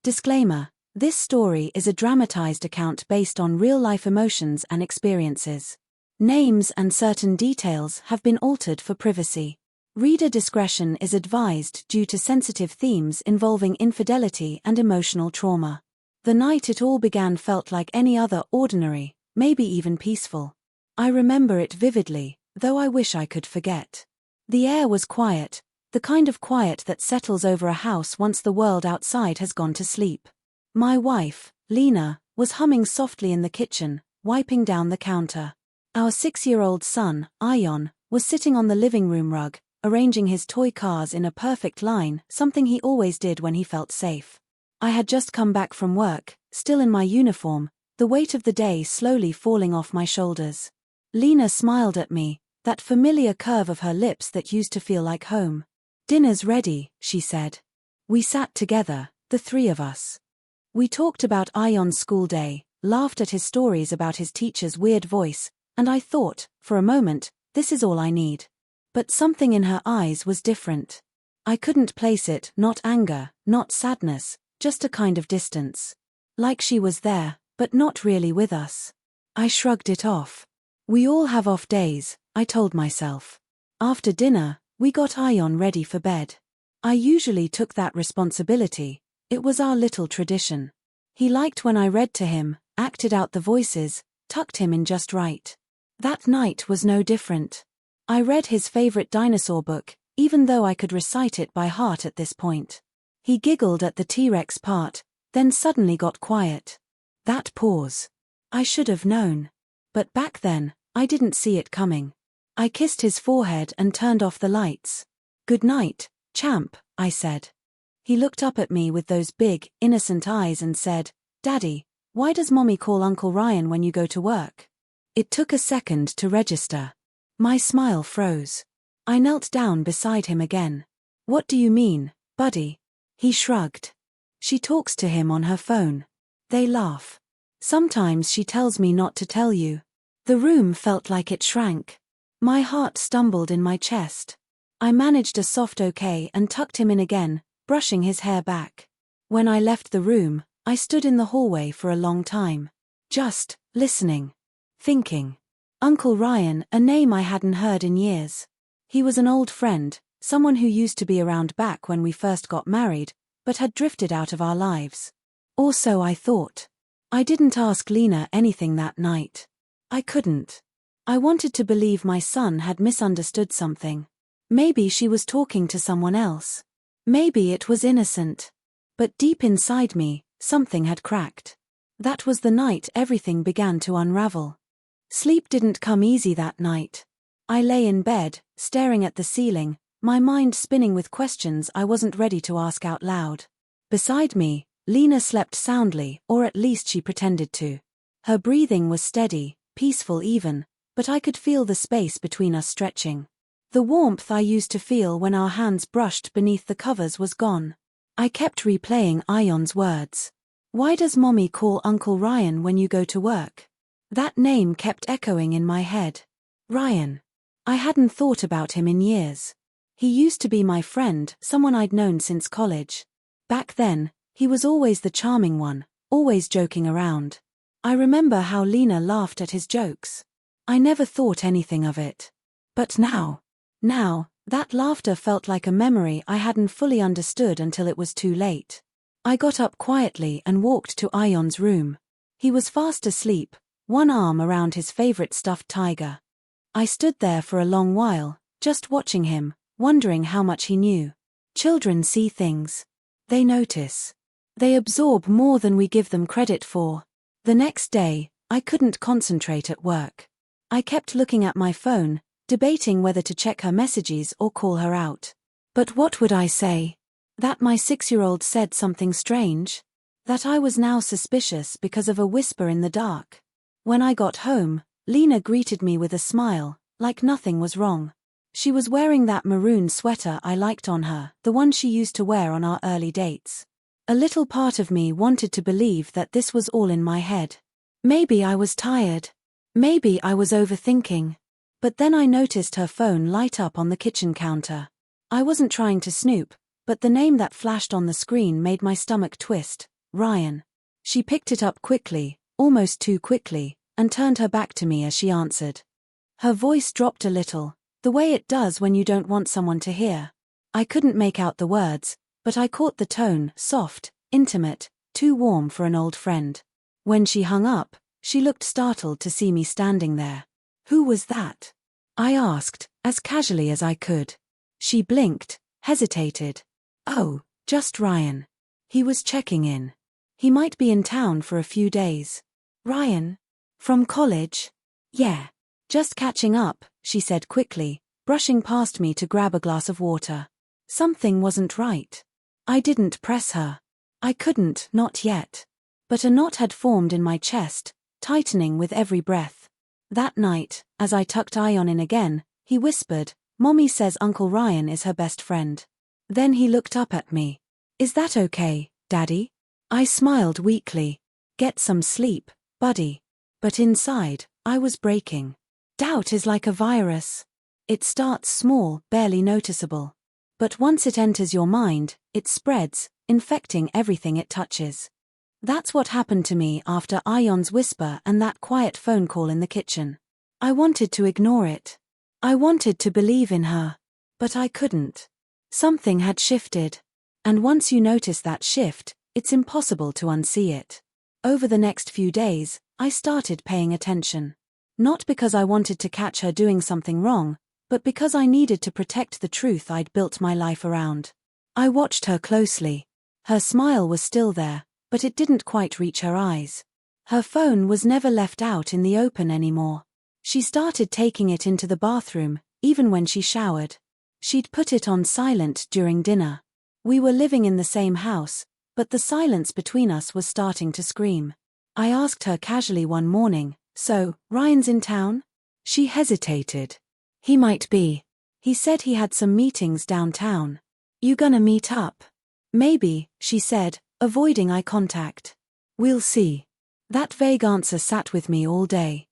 Disclaimer: this story is a dramatized account based on real-life emotions and experiences. Names and certain details have been altered for privacy. Reader discretion is advised due to sensitive themes involving infidelity and emotional trauma. The night it all began felt like any other ordinary, maybe even peaceful. I remember it vividly, though I wish I could forget. The air was quiet, the kind of quiet that settles over a house once the world outside has gone to sleep. My wife, Lena, was humming softly in the kitchen, wiping down the counter. Our 6-year-old son, Ion, was sitting on the living room rug, arranging his toy cars in a perfect line, something he always did when he felt safe. I had just come back from work, still in my uniform, the weight of the day slowly falling off my shoulders. Lena smiled at me, that familiar curve of her lips that used to feel like home. "Dinner's ready," she said. We sat together, the three of us. We talked about Ion's school day, laughed at his stories about his teacher's weird voice, and I thought, for a moment, this is all I need. But something in her eyes was different. I couldn't place it, not anger, not sadness, just a kind of distance. Like she was there, but not really with us. I shrugged it off. We all have off days, I told myself. After dinner, we got Ion ready for bed. I usually took that responsibility. It was our little tradition. He liked when I read to him, acted out the voices, tucked him in just right. That night was no different. I read his favorite dinosaur book, even though I could recite it by heart at this point. He giggled at the T-Rex part, then suddenly got quiet. That pause. I should have known. But back then, I didn't see it coming. I kissed his forehead and turned off the lights. "Good night, champ," I said. He looked up at me with those big, innocent eyes and said, "Daddy, why does Mommy call Uncle Ryan when you go to work?" It took a second to register. My smile froze. I knelt down beside him again. "What do you mean, buddy?" He shrugged. "She talks to him on her phone. They laugh. Sometimes she tells me not to tell you." The room felt like it shrank. My heart stumbled in my chest. I managed a soft okay and tucked him in again, brushing his hair back. When I left the room, I stood in the hallway for a long time. Just listening. Thinking. Uncle Ryan, a name I hadn't heard in years. He was an old friend, someone who used to be around back when we first got married, but had drifted out of our lives. Or so I thought. I didn't ask Lena anything that night. I couldn't. I wanted to believe my son had misunderstood something. Maybe she was talking to someone else. Maybe it was innocent. But deep inside me, something had cracked. That was the night everything began to unravel. Sleep didn't come easy that night. I lay in bed, staring at the ceiling, my mind spinning with questions I wasn't ready to ask out loud. Beside me, Lena slept soundly, or at least she pretended to. Her breathing was steady, peaceful even, but I could feel the space between us stretching. The warmth I used to feel when our hands brushed beneath the covers was gone. I kept replaying Ion's words. "Why does Mommy call Uncle Ryan when you go to work?" That name kept echoing in my head. Ryan. I hadn't thought about him in years. He used to be my friend, someone I'd known since college. Back then, he was always the charming one, always joking around. I remember how Lena laughed at his jokes. I never thought anything of it. But now, that laughter felt like a memory I hadn't fully understood until it was too late. I got up quietly and walked to Ion's room. He was fast asleep, one arm around his favorite stuffed tiger. I stood there for a long while, just watching him, wondering how much he knew. Children see things. They notice. They absorb more than we give them credit for. The next day, I couldn't concentrate at work. I kept looking at my phone, debating whether to check her messages or call her out. But what would I say? That my 6-year-old said something strange? That I was now suspicious because of a whisper in the dark? When I got home, Lena greeted me with a smile, like nothing was wrong. She was wearing that maroon sweater I liked on her, the one she used to wear on our early dates. A little part of me wanted to believe that this was all in my head. Maybe I was tired. Maybe I was overthinking. But then I noticed her phone light up on the kitchen counter. I wasn't trying to snoop, but the name that flashed on the screen made my stomach twist, Ryan. She picked it up quickly, almost too quickly, and turned her back to me as she answered. Her voice dropped a little, the way it does when you don't want someone to hear. I couldn't make out the words, but I caught the tone, soft, intimate, too warm for an old friend. When she hung up, she looked startled to see me standing there. Who was that? I asked, as casually as I could. She blinked, hesitated. Oh, just Ryan. He was checking in. He might be in town for a few days. Ryan? From college? Yeah. Just catching up, she said quickly, brushing past me to grab a glass of water. Something wasn't right. I didn't press her. I couldn't, not yet. But a knot had formed in my chest, tightening with every breath. That night, as I tucked Ion in again, he whispered, "Mommy says Uncle Ryan is her best friend." Then he looked up at me. "Is that okay, Daddy?" I smiled weakly. "Get some sleep, buddy." But inside, I was breaking. Doubt is like a virus. It starts small, barely noticeable. But once it enters your mind, it spreads, infecting everything it touches. That's what happened to me after Ion's whisper and that quiet phone call in the kitchen. I wanted to ignore it. I wanted to believe in her. But I couldn't. Something had shifted. And once you notice that shift, it's impossible to unsee it. Over the next few days, I started paying attention. Not because I wanted to catch her doing something wrong, but because I needed to protect the truth I'd built my life around. I watched her closely. Her smile was still there, but it didn't quite reach her eyes. Her phone was never left out in the open anymore. She started taking it into the bathroom, even when she showered. She'd put it on silent during dinner. We were living in the same house, but the silence between us was starting to scream. I asked her casually one morning, "So, Ryan's in town?" She hesitated. "He might be. He said he had some meetings downtown. You gonna meet up?" "Maybe," she said, avoiding eye contact. "We'll see." That vague answer sat with me all day.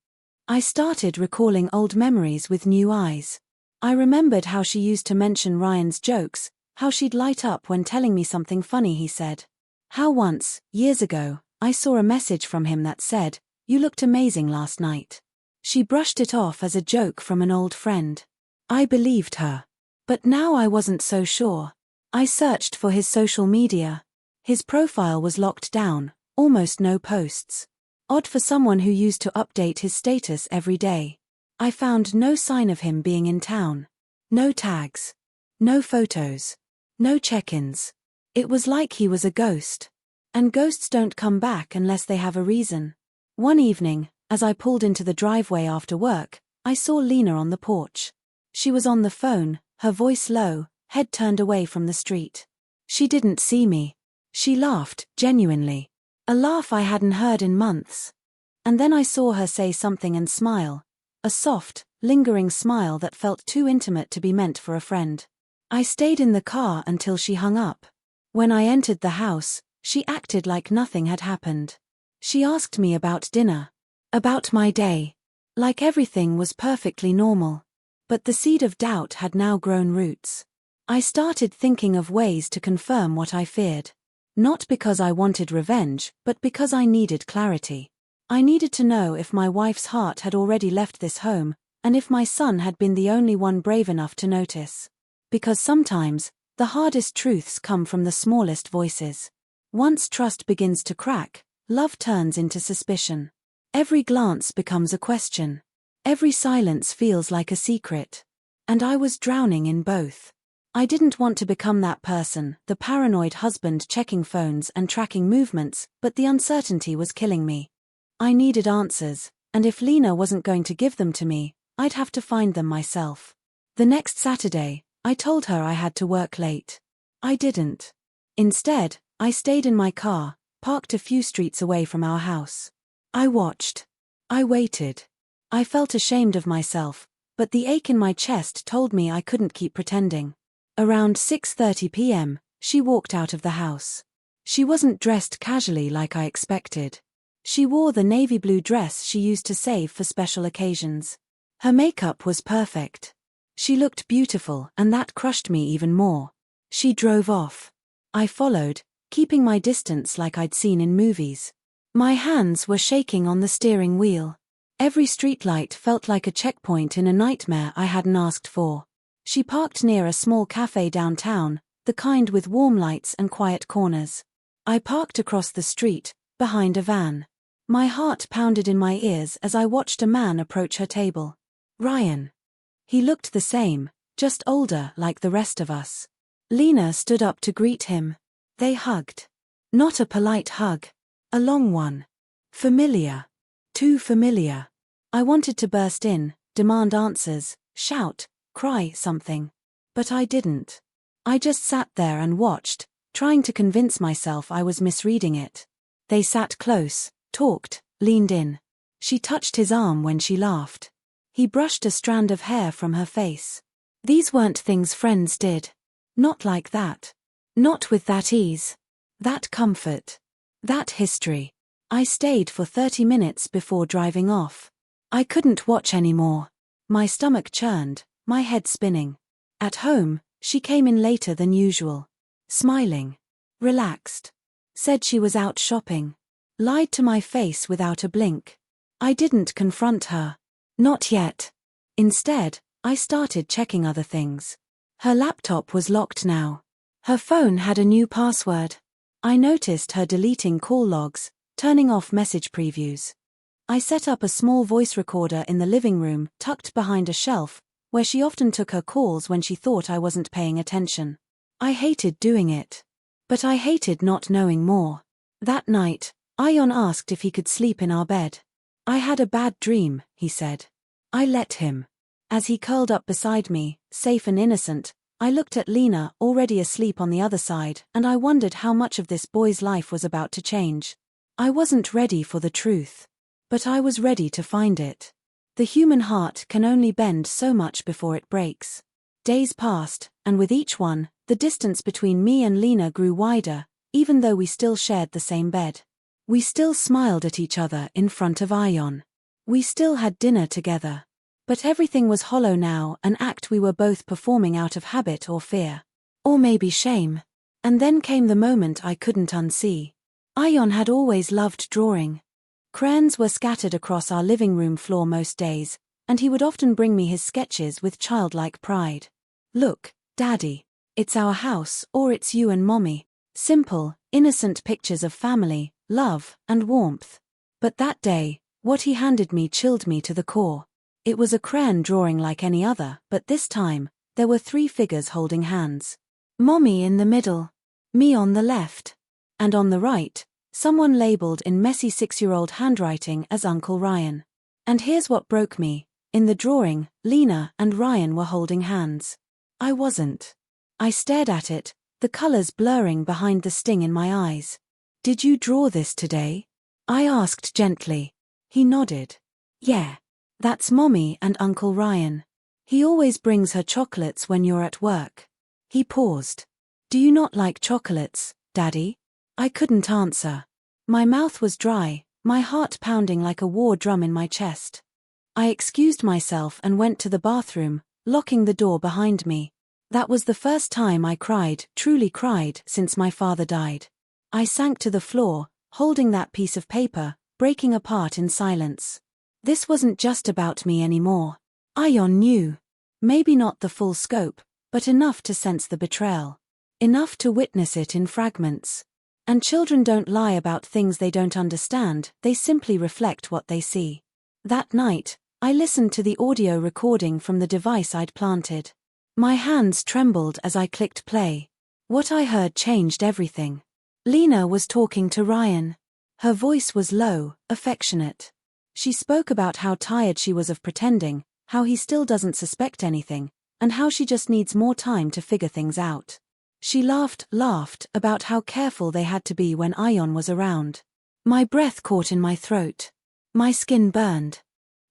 I started recalling old memories with new eyes. I remembered how she used to mention Ryan's jokes, how she'd light up when telling me something funny he said. How once, years ago, I saw a message from him that said, "You looked amazing last night." She brushed it off as a joke from an old friend. I believed her. But now I wasn't so sure. I searched for his social media. His profile was locked down, almost no posts. Odd for someone who used to update his status every day. I found no sign of him being in town. No tags. No photos. No check-ins. It was like he was a ghost. And ghosts don't come back unless they have a reason. One evening, as I pulled into the driveway after work, I saw Lena on the porch. She was on the phone, her voice low, head turned away from the street. She didn't see me. She laughed, genuinely. A laugh I hadn't heard in months. And then I saw her say something and smile. A soft, lingering smile that felt too intimate to be meant for a friend. I stayed in the car until she hung up. When I entered the house, she acted like nothing had happened. She asked me about dinner. About my day. Like everything was perfectly normal. But the seed of doubt had now grown roots. I started thinking of ways to confirm what I feared. Not because I wanted revenge, but because I needed clarity. I needed to know if my wife's heart had already left this home, and if my son had been the only one brave enough to notice. Because sometimes, the hardest truths come from the smallest voices. Once trust begins to crack, love turns into suspicion. Every glance becomes a question. Every silence feels like a secret. And I was drowning in both. I didn't want to become that person, the paranoid husband checking phones and tracking movements, but the uncertainty was killing me. I needed answers, and if Lena wasn't going to give them to me, I'd have to find them myself. The next Saturday, I told her I had to work late. I didn't. Instead, I stayed in my car, parked a few streets away from our house. I watched. I waited. I felt ashamed of myself, but the ache in my chest told me I couldn't keep pretending. Around 6:30 p.m., she walked out of the house. She wasn't dressed casually like I expected. She wore the navy blue dress she used to save for special occasions. Her makeup was perfect. She looked beautiful, and that crushed me even more. She drove off. I followed, keeping my distance like I'd seen in movies. My hands were shaking on the steering wheel. Every streetlight felt like a checkpoint in a nightmare I hadn't asked for. She parked near a small cafe downtown, the kind with warm lights and quiet corners. I parked across the street, behind a van. My heart pounded in my ears as I watched a man approach her table. Ryan. He looked the same, just older like the rest of us. Lena stood up to greet him. They hugged. Not a polite hug. A long one. Familiar. Too familiar. I wanted to burst in, demand answers, shout, cry something. But I didn't. I just sat there and watched, trying to convince myself I was misreading it. They sat close, talked, leaned in. She touched his arm when she laughed. He brushed a strand of hair from her face. These weren't things friends did. Not like that. Not with that ease. That comfort. That history. I stayed for 30 minutes before driving off. I couldn't watch anymore. My stomach churned, my head spinning. At home, she came in later than usual. Smiling. Relaxed. Said she was out shopping. Lied to my face without a blink. I didn't confront her. Not yet. Instead, I started checking other things. Her laptop was locked now. Her phone had a new password. I noticed her deleting call logs, turning off message previews. I set up a small voice recorder in the living room, tucked behind a shelf, where she often took her calls when she thought I wasn't paying attention. I hated doing it. But I hated not knowing more. That night, Ion asked if he could sleep in our bed. I had a bad dream, he said. I let him. As he curled up beside me, safe and innocent, I looked at Lena, already asleep on the other side, and I wondered how much of this boy's life was about to change. I wasn't ready for the truth. But I was ready to find it. The human heart can only bend so much before it breaks. Days passed, and with each one, the distance between me and Lena grew wider, even though we still shared the same bed. We still smiled at each other in front of Ion. We still had dinner together. But everything was hollow now, an act we were both performing out of habit or fear. Or maybe shame. And then came the moment I couldn't unsee. Ion had always loved drawing. Crayons were scattered across our living room floor most days, and he would often bring me his sketches with childlike pride. Look, Daddy. It's our house, or it's you and Mommy. Simple, innocent pictures of family, love, and warmth. But that day, what he handed me chilled me to the core. It was a crayon drawing like any other, but this time, there were 3 figures holding hands. Mommy in the middle. Me on the left. And on the right, someone labeled in messy 6-year-old handwriting as Uncle Ryan. And here's what broke me. In the drawing, Lena and Ryan were holding hands. I wasn't. I stared at it, the colors blurring behind the sting in my eyes. Did you draw this today? I asked gently. He nodded. Yeah. That's Mommy and Uncle Ryan. He always brings her chocolates when you're at work. He paused. Do you not like chocolates, Daddy? I couldn't answer. My mouth was dry, my heart pounding like a war drum in my chest. I excused myself and went to the bathroom, locking the door behind me. That was the first time I cried, truly cried, since my father died. I sank to the floor, holding that piece of paper, breaking apart in silence. This wasn't just about me anymore. Ion knew. Maybe not the full scope, but enough to sense the betrayal. Enough to witness it in fragments. And children don't lie about things they don't understand, they simply reflect what they see. That night, I listened to the audio recording from the device I'd planted. My hands trembled as I clicked play. What I heard changed everything. Lena was talking to Ryan. Her voice was low, affectionate. She spoke about how tired she was of pretending, how he still doesn't suspect anything, and how she just needs more time to figure things out. She laughed about how careful they had to be when Ion was around. My breath caught in my throat. My skin burned.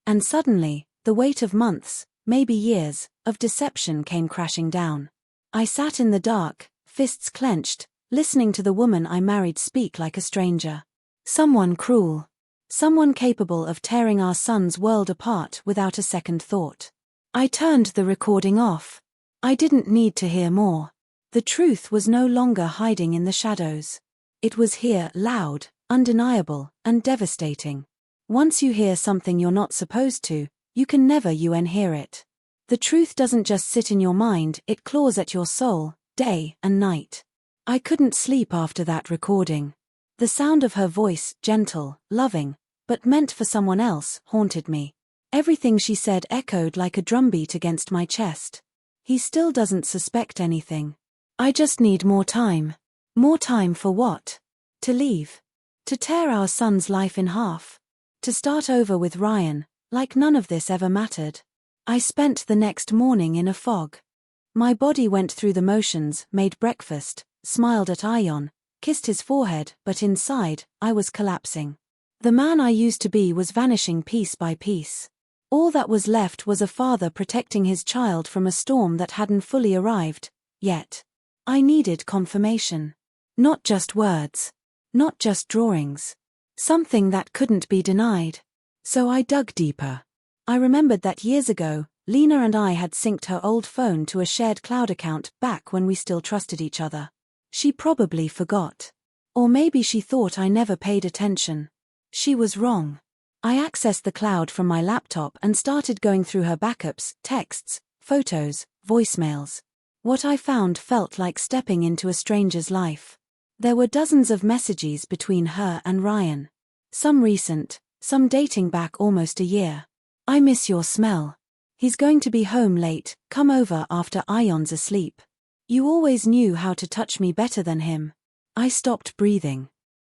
And suddenly, the weight of months, maybe years, of deception came crashing down. I sat in the dark, fists clenched, listening to the woman I married speak like a stranger. Someone cruel. Someone capable of tearing our son's world apart without a second thought. I turned the recording off. I didn't need to hear more. The truth was no longer hiding in the shadows. It was here, loud, undeniable, and devastating. Once you hear something you're not supposed to, you can never unhear it. The truth doesn't just sit in your mind, it claws at your soul, day and night. I couldn't sleep after that recording. The sound of her voice, gentle, loving, but meant for someone else, haunted me. Everything she said echoed like a drumbeat against my chest. He still doesn't suspect anything. I just need more time. More time for what? To leave. To tear our son's life in half. To start over with Ryan, like none of this ever mattered. I spent the next morning in a fog. My body went through the motions, made breakfast, smiled at Ion, kissed his forehead, but inside, I was collapsing. The man I used to be was vanishing piece by piece. All that was left was a father protecting his child from a storm that hadn't fully arrived, yet. I needed confirmation. Not just words. Not just drawings. Something that couldn't be denied. So I dug deeper. I remembered that years ago, Lena and I had synced her old phone to a shared cloud account back when we still trusted each other. She probably forgot. Or maybe she thought I never paid attention. She was wrong. I accessed the cloud from my laptop and started going through her backups, texts, photos, voicemails. What I found felt like stepping into a stranger's life. There were dozens of messages between her and Ryan. Some recent, some dating back almost a year. I miss your smell. He's going to be home late, come over after Ion's asleep. You always knew how to touch me better than him. I stopped breathing.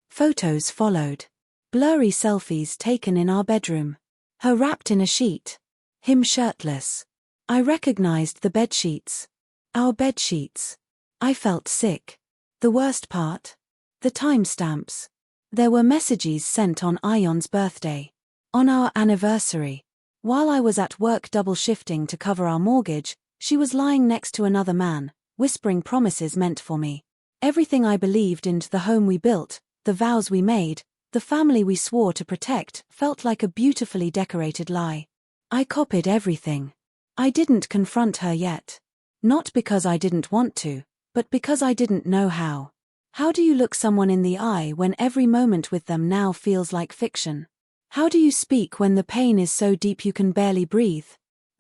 Photos followed. Blurry selfies taken in our bedroom. Her wrapped in a sheet. Him shirtless. I recognized the bedsheets. Our bedsheets. I felt sick. The worst part? The timestamps. There were messages sent on Ion's birthday. On our anniversary. While I was at work double shifting to cover our mortgage, she was lying next to another man, whispering promises meant for me. Everything I believed in, the home we built, the vows we made, the family we swore to protect, felt like a beautifully decorated lie. I copied everything. I didn't confront her yet. Not because I didn't want to, but because I didn't know how. How do you look someone in the eye when every moment with them now feels like fiction? How do you speak when the pain is so deep you can barely breathe?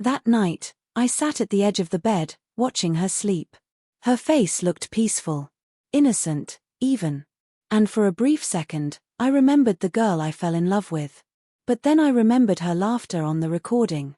That night, I sat at the edge of the bed, watching her sleep. Her face looked peaceful. Innocent, even. And for a brief second, I remembered the girl I fell in love with. But then I remembered her laughter on the recording.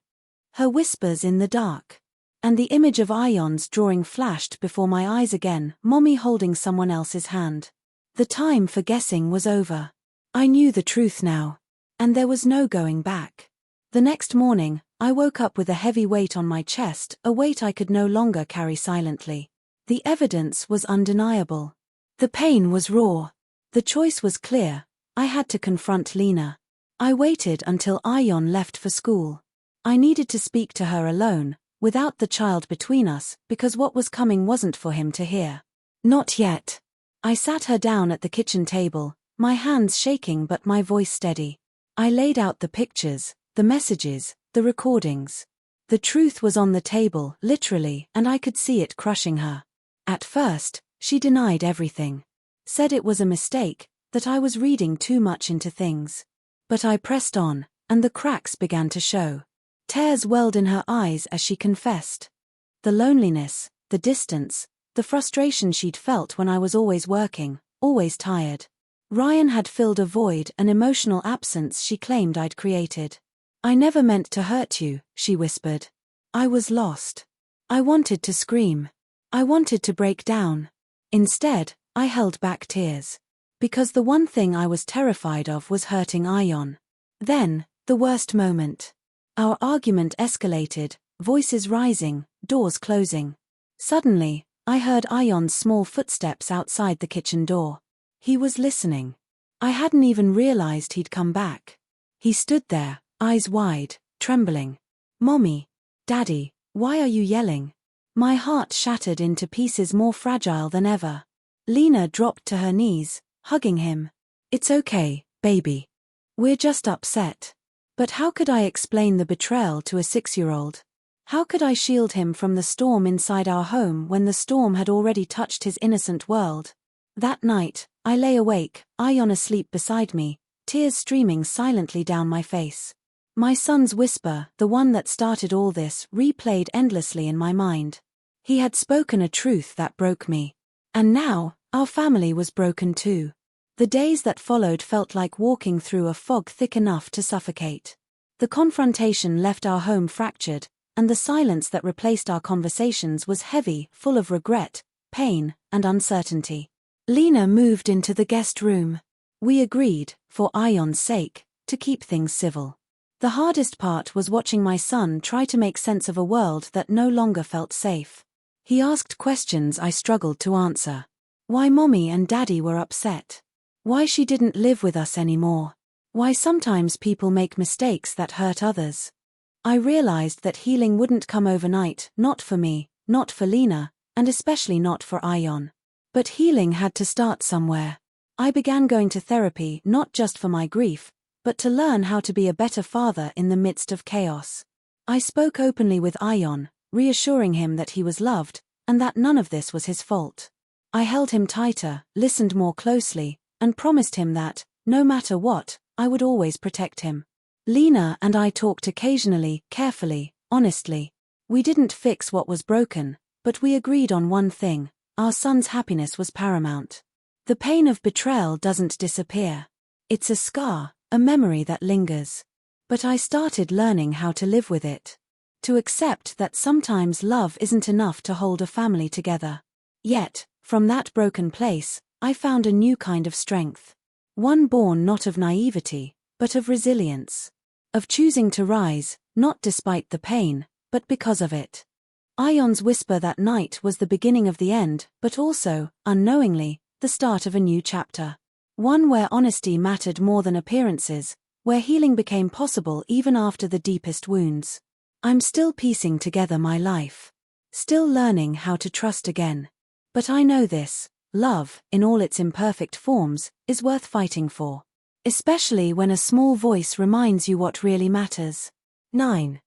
Her whispers in the dark. And the image of Ion's drawing flashed before my eyes again, Mommy holding someone else's hand. The time for guessing was over. I knew the truth now. And there was no going back. The next morning, I woke up with a heavy weight on my chest, a weight I could no longer carry silently. The evidence was undeniable. The pain was raw. The choice was clear. I had to confront Lena. I waited until Ion left for school. I needed to speak to her alone, without the child between us, because what was coming wasn't for him to hear. Not yet. I sat her down at the kitchen table, my hands shaking but my voice steady. I laid out the pictures, the messages, the recordings. The truth was on the table, literally, and I could see it crushing her. At first, she denied everything. Said it was a mistake, that I was reading too much into things. But I pressed on, and the cracks began to show. Tears welled in her eyes as she confessed. The loneliness, the distance, the frustration she'd felt when I was always working, always tired. Ryan had filled a void, an emotional absence she claimed I'd created. I never meant to hurt you, she whispered. I was lost. I wanted to scream. I wanted to break down. Instead, I held back tears. Because the one thing I was terrified of was hurting Ion. Then, the worst moment. Our argument escalated, voices rising, doors closing. Suddenly, I heard Ion's small footsteps outside the kitchen door. He was listening. I hadn't even realized he'd come back. He stood there, eyes wide, trembling. Mommy, Daddy, why are you yelling? My heart shattered into pieces more fragile than ever. Lena dropped to her knees, hugging him. It's okay, baby. We're just upset. But how could I explain the betrayal to a 6-year-old? How could I shield him from the storm inside our home when the storm had already touched his innocent world? That night, I lay awake, Ion asleep beside me, tears streaming silently down my face. My son's whisper, the one that started all this, replayed endlessly in my mind. He had spoken a truth that broke me. And now, our family was broken too. The days that followed felt like walking through a fog thick enough to suffocate. The confrontation left our home fractured, and the silence that replaced our conversations was heavy, full of regret, pain, and uncertainty. Lena moved into the guest room. We agreed, for Ion's sake, to keep things civil. The hardest part was watching my son try to make sense of a world that no longer felt safe. He asked questions I struggled to answer. Why Mommy and Daddy were upset. Why she didn't live with us anymore. Why sometimes people make mistakes that hurt others. I realized that healing wouldn't come overnight, not for me, not for Lena, and especially not for Ion. But healing had to start somewhere. I began going to therapy not just for my grief, but to learn how to be a better father in the midst of chaos. I spoke openly with Ion, reassuring him that he was loved, and that none of this was his fault. I held him tighter, listened more closely, and promised him that, no matter what, I would always protect him. Lena and I talked occasionally, carefully, honestly. We didn't fix what was broken, but we agreed on one thing: our son's happiness was paramount. The pain of betrayal doesn't disappear. It's a scar, a memory that lingers. But I started learning how to live with it. To accept that sometimes love isn't enough to hold a family together. Yet, from that broken place, I found a new kind of strength. One born not of naivety, but of resilience. Of choosing to rise, not despite the pain, but because of it. Ion's whisper that night was the beginning of the end, but also, unknowingly, the start of a new chapter. One where honesty mattered more than appearances, where healing became possible even after the deepest wounds. I'm still piecing together my life. Still learning how to trust again. But I know this: love, in all its imperfect forms, is worth fighting for. Especially when a small voice reminds you what really matters. 9.